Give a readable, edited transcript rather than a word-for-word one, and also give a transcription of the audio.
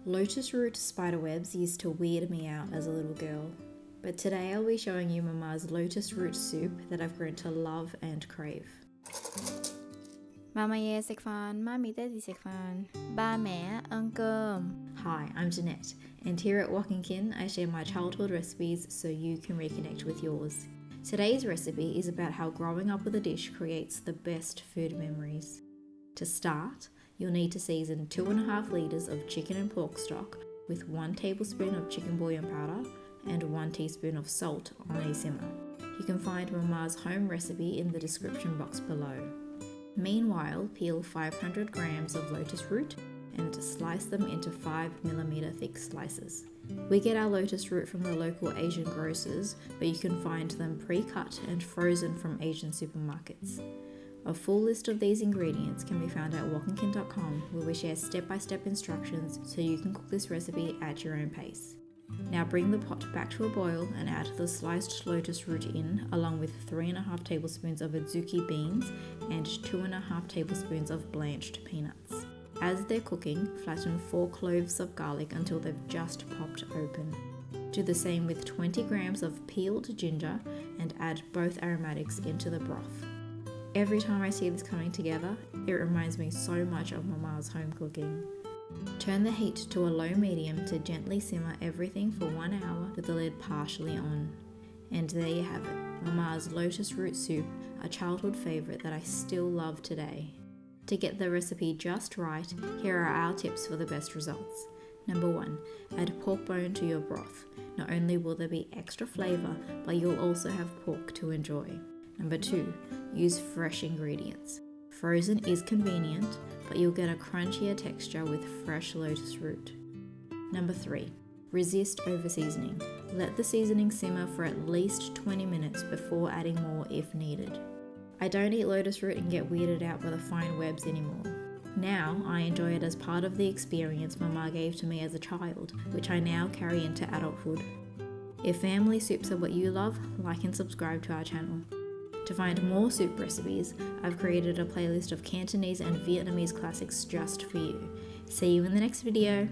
Lotus root spiderwebs used to weird me out as a little girl, but today I'll be showing you Mama's lotus root soup that I've grown to love and crave. 媽媽嘢食飯，媽咪爹哋食飯，ba mẹ ăn cơm. Hi, I'm Jeanette, and here at Walking I share my childhood recipes so you can reconnect with yours. Today's recipe is about how growing up with a dish creates the best food memories. To start, you'll need to season 2.5 litres of chicken and pork stock with 1 tablespoon of chicken bouillon powder and 1 teaspoon of salt on a simmer. You can find Mama's home recipe in the description box below. Meanwhile, peel 500 grams of lotus root and slice them into 5mm thick slices. We get our lotus root from the local Asian grocers, but you can find them pre-cut and frozen from Asian supermarkets. A full list of these ingredients can be found at walkingkin.com, where we share step-by-step instructions so you can cook this recipe at your own pace. Now bring the pot back to a boil and add the sliced lotus root in, along with 3.5 tablespoons of adzuki beans and 2.5 tablespoons of blanched peanuts. As they're cooking, flatten 4 cloves of garlic until they've just popped open. Do the same with 20 grams of peeled ginger and add both aromatics into the broth. Every time I see this coming together, it reminds me so much of Mama's home cooking. Turn the heat to a low-medium to gently simmer everything for 1 hour with the lid partially on. And there you have it, Mama's lotus root soup, a childhood favourite that I still love today. To get the recipe just right, here are our tips for the best results. Number 1, add pork bone to your broth. Not only will there be extra flavour, but you'll also have pork to enjoy. Number 2, use fresh ingredients. Frozen is convenient, but you'll get a crunchier texture with fresh lotus root. Number 3, resist over-seasoning. Let the seasoning simmer for at least 20 minutes before adding more if needed. I don't eat lotus root and get weirded out by the fine webs anymore. Now I enjoy it as part of the experience Mama gave to me as a child, which I now carry into adulthood. If family soups are what you love, like and subscribe to our channel. To find more soup recipes, I've created a playlist of Cantonese and Vietnamese classics just for you. See you in the next video!